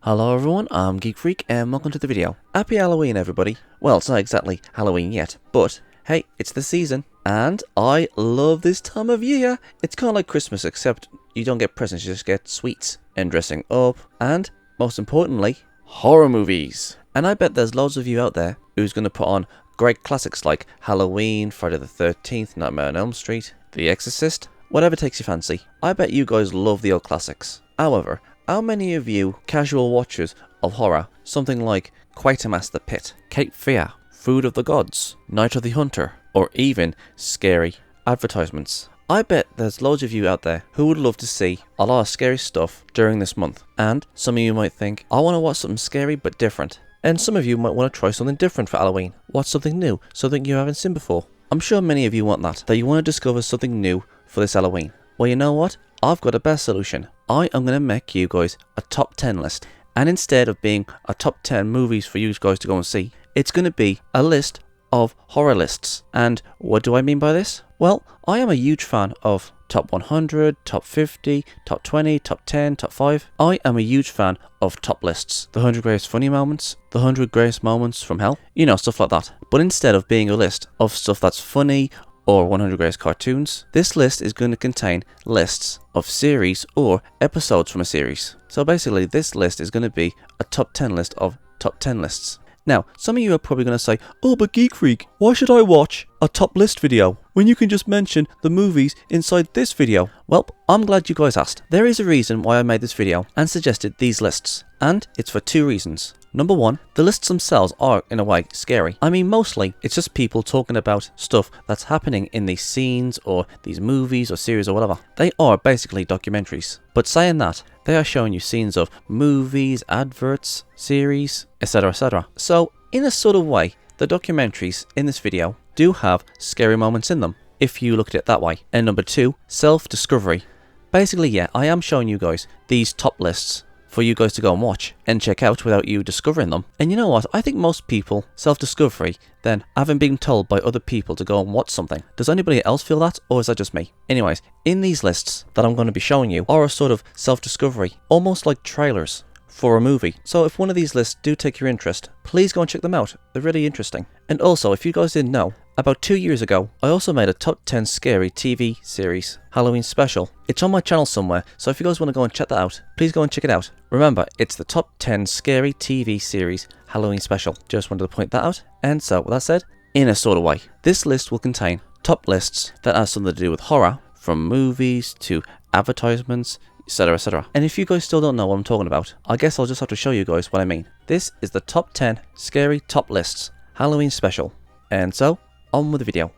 Hello everyone, I'm Geek Freak and welcome to the video. Happy Halloween everybody. Well, it's not exactly Halloween yet, but hey, it's the season and I love this time of year. It's kind of like Christmas except you don't get presents, you just get sweets and dressing up and, most importantly, horror movies. And I bet there's loads of you out there who's going to put on great classics like Halloween, Friday the 13th, Nightmare on Elm Street, The Exorcist, whatever takes your fancy. I bet you guys love the old classics. However, how many of you casual watchers of horror, something like Quatermass the Pit, Cape Fear, Food of the Gods, Night of the Hunter, or even scary advertisements? I bet there's loads of you out there who would love to see a lot of scary stuff during this month. And some of you might think, I want to watch something scary but different. And some of you might want to try something different for Halloween. Watch something new, something you haven't seen before. I'm sure many of you want that you want to discover something new for this Halloween. Well, you know what? I've got a better solution. I am going to make you guys a top 10 list. And instead of being a top 10 movies for you guys to go and see, it's going to be a list of horror lists. And what do I mean by this? Well, I am a huge fan of top 100, top 50, top 20, top 10, top 5. I am a huge fan of top lists. The 100 greatest funny moments, the 100 greatest moments from hell, you know, stuff like that. But instead of being a list of stuff that's funny or 100 greatest cartoons, this list is going to contain lists of series or episodes from a series. So basically this list is going to be a top 10 list of top 10 lists. Now, some of you are probably going to say, oh, but Geek Freak, why should I watch a top list video when you can just mention the movies inside this video? Well, I'm glad you guys asked. There is a reason why I made this video and suggested these lists, and it's for two reasons. Number one, the lists themselves are, in a way, scary. I mean, mostly, it's just people talking about stuff that's happening in these scenes or these movies or series or whatever. They are basically documentaries. But saying that, they are showing you scenes of movies, adverts, series, etc, etc. So, in a sort of way, the documentaries in this video do have scary moments in them, if you look at it that way. And number two, self-discovery. Basically, yeah, I am showing you guys these top lists for you guys to go and watch and check out without you discovering them. And you know what? I think most people self-discovery then having been told by other people to go and watch something. Does anybody else feel that, or is that just me? Anyways, in these lists that I'm going to be showing you are a sort of self-discovery, almost like trailers for a movie. So if one of these lists do take your interest, please go and check them out. They're really interesting. And also, if you guys didn't know, about 2 years ago, I also made a top 10 scary TV series Halloween special. It's on my channel somewhere, so if you guys want to go and check that out, please go and check it out. Remember, it's the top 10 scary TV series Halloween special. Just wanted to point that out. And so, with that said, in a sort of way, this list will contain top lists that have something to do with horror, from movies to advertisements, etc, etc. And if you guys still don't know what I'm talking about, I guess I'll just have to show you guys what I mean. This is the top 10 scary top lists Halloween special. And so, on with the video.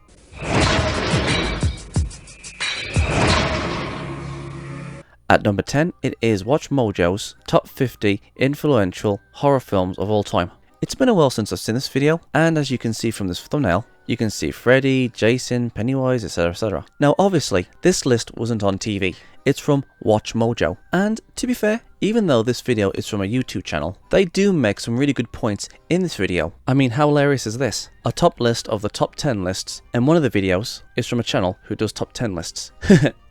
At number 10, it is Watch Mojo's top 50 influential horror films of all time. It's been a while since I've seen this video, and as you can see from this thumbnail, you can see Freddy, Jason, Pennywise, etc, etc. Now obviously, this list wasn't on TV. It's from Watch Mojo. And to be fair, even though this video is from a YouTube channel, they do make some really good points in this video. I mean, how hilarious is this? A top list of the top 10 lists, and one of the videos is from a channel who does top 10 lists.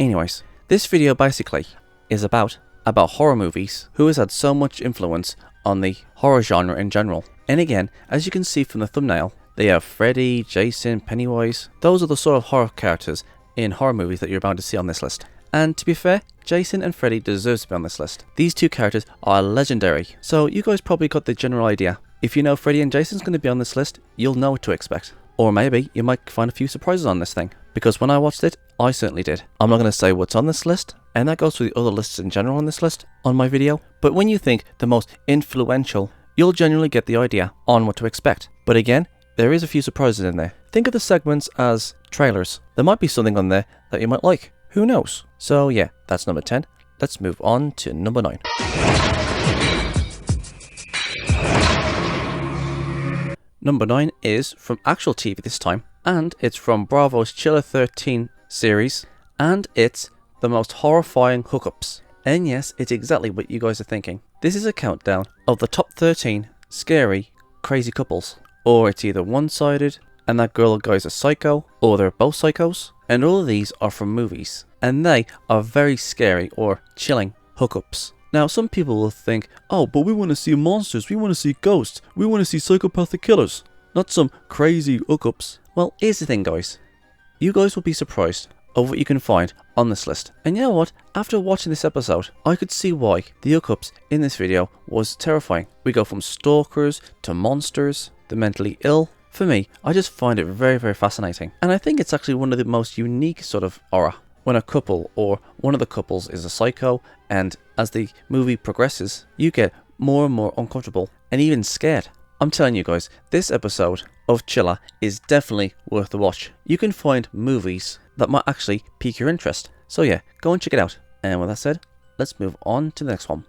Anyways, this video basically is about horror movies, who has had so much influence on the horror genre in general. And again, as you can see from the thumbnail, they have Freddy, Jason, Pennywise. Those are the sort of horror characters in horror movies that you're about to see on this list. And to be fair, Jason and Freddy deserve to be on this list. These two characters are legendary, so you guys probably got the general idea. If you know Freddy and Jason's going to be on this list, you'll know what to expect. Or maybe you might find a few surprises on this thing, because when I watched it, I certainly did. I'm not going to say what's on this list, and that goes for the other lists in general on this list, on my video. But when you think the most influential, you'll generally get the idea on what to expect. But again, there is a few surprises in there. Think of the segments as trailers. There might be something on there that you might like. Who knows? So yeah, that's number 10. Let's move on to number 9. Number 9 is from actual TV this time, and it's from Bravo's Chiller 13 series, and it's the most horrifying hookups. And yes, it's exactly what you guys are thinking. This is a countdown of the top 13 scary, crazy couples. Or it's either one-sided, and that girl or guy's a psycho, or they're both psychos. And all of these are from movies, and they are very scary or chilling hookups. Now, some people will think, oh, but we want to see monsters, we want to see ghosts, we want to see psychopathic killers, not some crazy hookups. Well, here's the thing, guys. You guys will be surprised of what you can find on this list. And you know what? After watching this episode, I could see why the hookups in this video was terrifying. We go from stalkers to monsters, the mentally ill. For me, I just find it very, very fascinating. And I think it's actually one of the most unique sort of horror. When a couple or one of the couples is a psycho, and as the movie progresses, you get more and more uncomfortable and even scared. I'm telling you guys, this episode of Chiller is definitely worth the watch. You can find movies that might actually pique your interest. So yeah, go and check it out. And with that said, let's move on to the next one.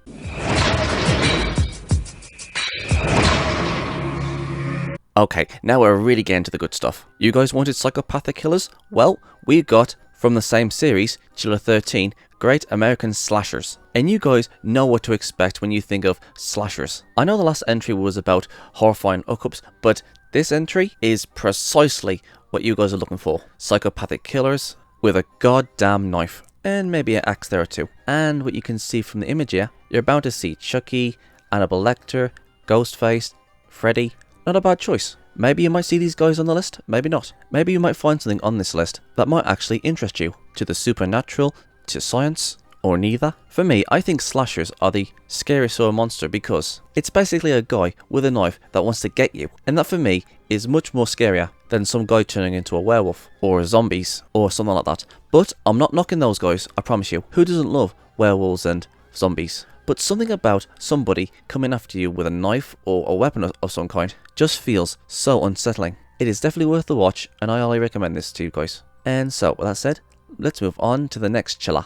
Okay, now we're really getting to the good stuff. You guys wanted psychopathic killers? Well, we got from the same series, Chiller 13, Great American Slashers. And you guys know what to expect when you think of slashers. I know the last entry was about horrifying hookups, but this entry is precisely what you guys are looking for. Psychopathic killers with a goddamn knife. And maybe an axe there or two. And what you can see from the image here, you're bound to see Chucky, Annabelle Lecter, Ghostface, Freddy. Not a bad choice. Maybe you might see these guys on the list, maybe not. Maybe you might find something on this list that might actually interest you. To the supernatural, to science, or neither. For me, I think slashers are the scariest sort of monster because it's basically a guy with a knife that wants to get you. And that for me is much more scarier than some guy turning into a werewolf or zombies or something like that. But I'm not knocking those guys, I promise you. Who doesn't love werewolves and zombies? But something about somebody coming after you with a knife or a weapon of some kind just feels so unsettling. It is definitely worth the watch, and I highly recommend this to you guys. And so, with that said, let's move on to the next chiller.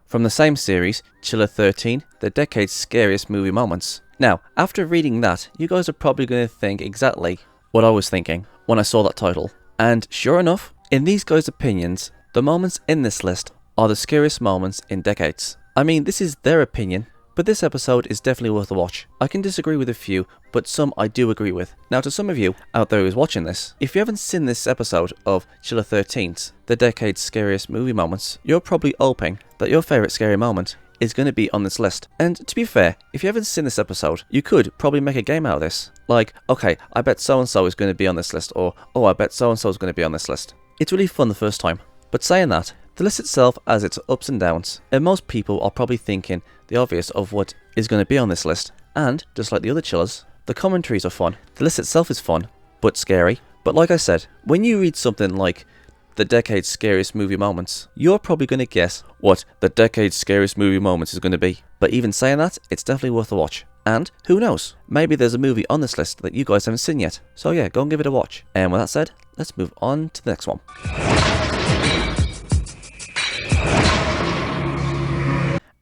From the same series, Chiller 13, the decade's scariest movie moments. Now, after reading that, you guys are probably going to think exactly what I was thinking when I saw that title. And sure enough, in these guys' opinions, the moments in this list are the scariest moments in decades. I mean, this is their opinion, but this episode is definitely worth a watch. I can disagree with a few, but some I do agree with. Now, to some of you out there who's watching this, if you haven't seen this episode of Chiller 13's, the decade's scariest movie moments, you're probably hoping that your favourite scary moment is going to be on this list. And to be fair, if you haven't seen this episode, you could probably make a game out of this. Like, okay, I bet so-and-so is going to be on this list, or, oh, I bet so-and-so is going to be on this list. It's really fun the first time. But saying that, the list itself has its ups and downs, and most people are probably thinking the obvious of what is going to be on this list. And, just like the other chillers, the commentaries are fun. The list itself is fun, but scary. But like I said, when you read something like the decade's scariest movie moments, you're probably going to guess what the decade's scariest movie moments is going to be. But even saying that, it's definitely worth a watch. And who knows, maybe there's a movie on this list that you guys haven't seen yet. So yeah, go and give it a watch. And with that said, let's move on to the next one.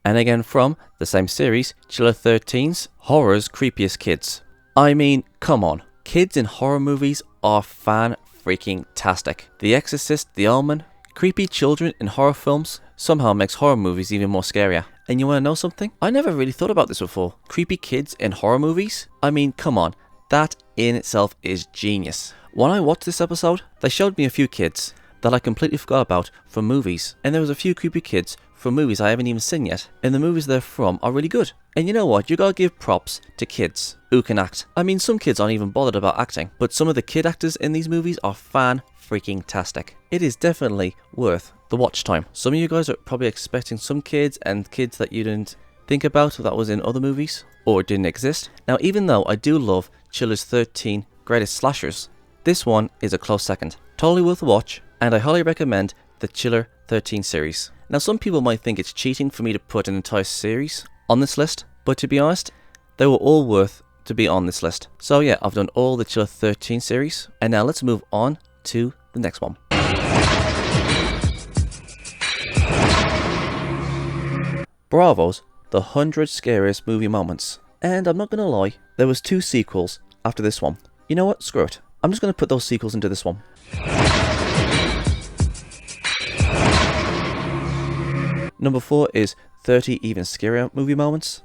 And again from the same series, Chiller 13's Horror's Creepiest Kids. I mean, come on. Kids in horror movies are fan-freaking-tastic. The Exorcist, The Omen, creepy children in horror films somehow makes horror movies even more scarier. And you want to know something? I never really thought about this before. Creepy kids in horror movies? I mean, come on. That in itself is genius. When I watched this episode, they showed me a few kids that I completely forgot about from movies. And there was a few creepy kids from movies I haven't even seen yet. And the movies they're from are really good. And you know what? You gotta give props to kids who can act. I mean, some kids aren't even bothered about acting, but some of the kid actors in these movies are fan-freaking-tastic. It is definitely worth the watch time. Some of you guys are probably expecting some kids and kids that you didn't think about that was in other movies or didn't exist. Now, even though I do love Chiller's 13 Greatest Slashers, this one is a close second. Totally worth a watch, and I highly recommend the Chiller 13 series. Now, some people might think it's cheating for me to put an entire series on this list, but to be honest, they were all worth to be on this list. So yeah, I've done all the Chiller 13 series, and now let's move on to the next one. Bravo's The 100 Scariest Movie Moments. And I'm not gonna lie, there was 2 sequels after this one. You know what? Screw it. I'm just gonna put those sequels into this one. Number 4 is 30 Even Scarier Movie Moments.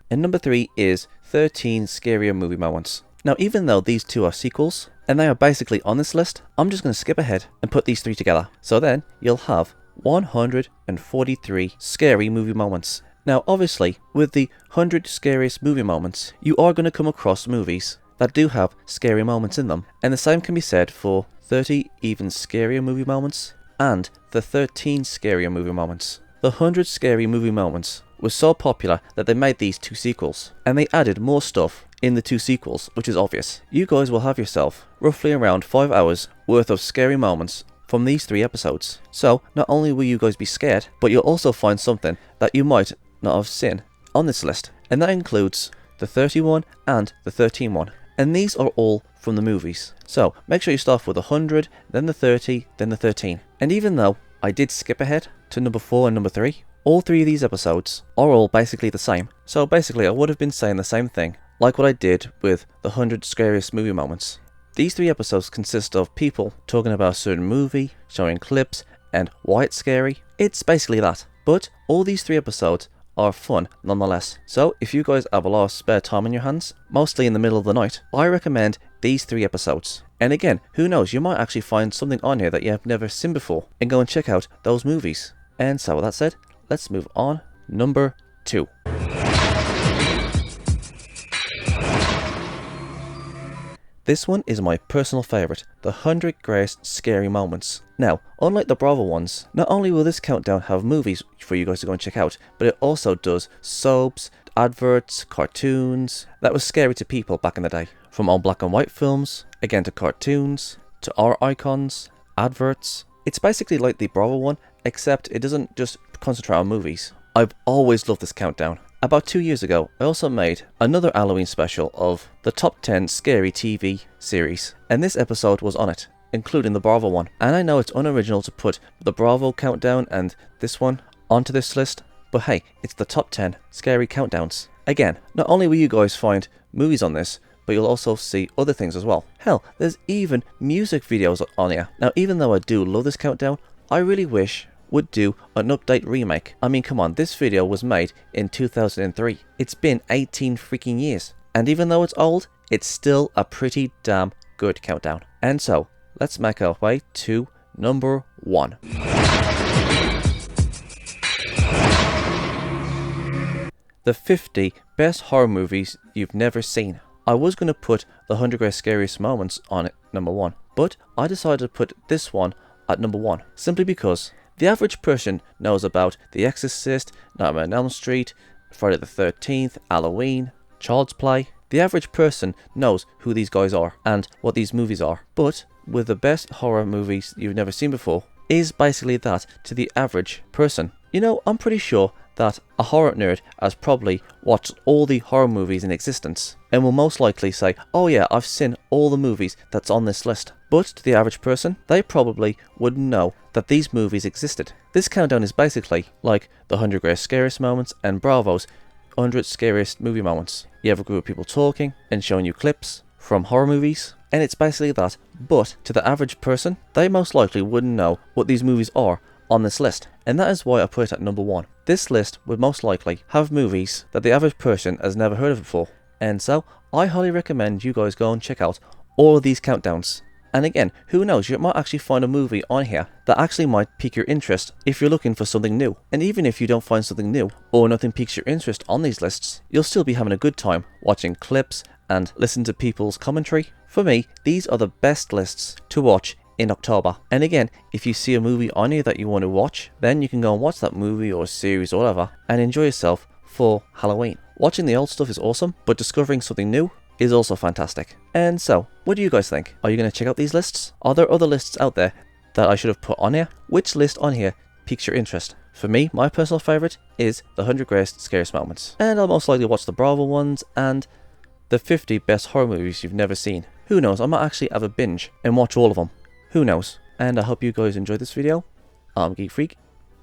And number 3 is 13 Scarier Movie Moments. Now, even though these two are sequels, and they are basically on this list. I'm just going to skip ahead and put these 3 together. So then you'll have 143 scary movie moments. Now obviously, with the 100 scariest movie moments, you are going to come across movies that do have scary moments in them. And the same can be said for 30 even scarier movie moments and the 13 scarier movie moments. The 100 scary movie moments was so popular that they made these 2 sequels, and they added more stuff in the 2 sequels, which is obvious. You guys will have yourself roughly around 5 hours worth of scary moments from these 3 episodes. So not only will you guys be scared, but you'll also find something that you might not have seen on this list, and that includes the 31 and the 13 one. And these are all from the movies. So make sure you start off with 100, then the 30, then the 13. And even though I did skip ahead to number 4 and number 3, all 3 of these episodes are all basically the same. So basically I would have been saying the same thing like what I did with the 100 scariest movie moments. These 3 episodes consist of people talking about a certain movie, showing clips, and why it's scary. It's basically that. But all these 3 episodes are fun nonetheless. So if you guys have a lot of spare time on your hands, mostly in the middle of the night, I recommend these 3 episodes. And again, who knows, you might actually find something on here that you have never seen before and go and check out those movies. And so with that said, let's move on. Number 2. This one is my personal favourite, the 100 Greatest Scary Moments. Now, unlike the Bravo ones, not only will this countdown have movies for you guys to go and check out, but it also does soaps, adverts, cartoons that was scary to people back in the day. From old black and white films, again to cartoons, to art icons, adverts. It's basically like the Bravo one, except it doesn't just concentrate on movies. I've always loved this countdown. About 2 years ago, I also made another Halloween special of the top 10 scary TV series, and this episode was on it, including the Bravo one. And I know it's unoriginal to put the Bravo countdown and this one onto this list, but hey, it's the top 10 scary countdowns. Again, not only will you guys find movies on this, but you'll also see other things as well. Hell, there's even music videos on here. Now, even though I do love this countdown, I really wish would do an update remake. I mean, come on, this video was made in 2003. It's been 18 freaking years. And even though it's old, it's still a pretty damn good countdown. And so, let's make our way to number 1. The 50 best horror movies you've never seen. I was going to put the 100 Greatest Scariest Moments on it, number 1. But I decided to put this one at number 1. Simply because the average person knows about The Exorcist, Nightmare on Elm Street, Friday the 13th, Halloween, Child's Play. The average person knows who these guys are and what these movies are. But with the best horror movies you've never seen before is basically that to the average person. You know, I'm pretty sure that a horror nerd has probably watched all the horror movies in existence and will most likely say, oh yeah, I've seen all the movies that's on this list. But to the average person, they probably wouldn't know that these movies existed. This countdown is basically like the 100 Greatest Scariest Moments and Bravo's 100 Scariest Movie Moments. You have a group of people talking and showing you clips from horror movies, and it's basically that. But to the average person, they most likely wouldn't know what these movies are on this list, and that is why I put it at number 1. This list would most likely have movies that the average person has never heard of before, and so I highly recommend you guys go and check out all of these countdowns. And again, who knows, you might actually find a movie on here that actually might pique your interest if you're looking for something new. And even if you don't find something new, or nothing piques your interest on these lists, you'll still be having a good time watching clips and listening to people's commentary. For me, these are the best lists to watch in October. And again, if you see a movie on here that you want to watch, then you can go and watch that movie or series or whatever and enjoy yourself for Halloween. Watching the old stuff is awesome, but discovering something new is also fantastic. And so, what do you guys think? Are you going to check out these lists? Are there other lists out there that I should have put on here? Which list on here piques your interest? For me, my personal favourite is the 100 Greatest Scariest Moments. And I'll most likely watch the Bravo ones and the 50 best horror movies you've never seen. Who knows, I might actually have a binge and watch all of them. Who knows? And I hope you guys enjoyed this video. I'm Geek Freak.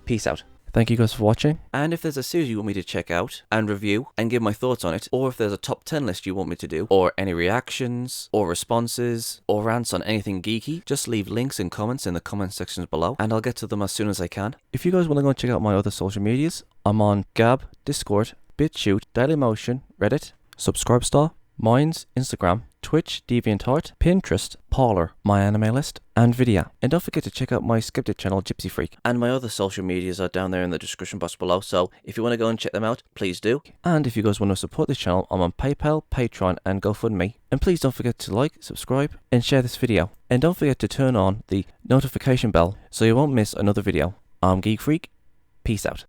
Peace out. Thank you guys for watching. And if there's a series you want me to check out and review and give my thoughts on it, or if there's a top 10 list you want me to do, or any reactions, or responses, or rants on anything geeky, just leave links and comments in the comment sections below, and I'll get to them as soon as I can. If you guys want to go and check out my other social medias, I'm on Gab, Discord, BitChute, Dailymotion, Reddit, Subscribestar, Minds, Instagram, Twitch, DeviantArt, Pinterest, Parler, my anime list, and Vidya. And don't forget to check out my scripted channel, Gypsy Freak. And my other social medias are down there in the description box below, so if you want to go and check them out, please do. And if you guys want to support this channel, I'm on PayPal, Patreon, and GoFundMe. And please don't forget to like, subscribe, and share this video. And don't forget to turn on the notification bell so you won't miss another video. I'm Geek Freak. Peace out.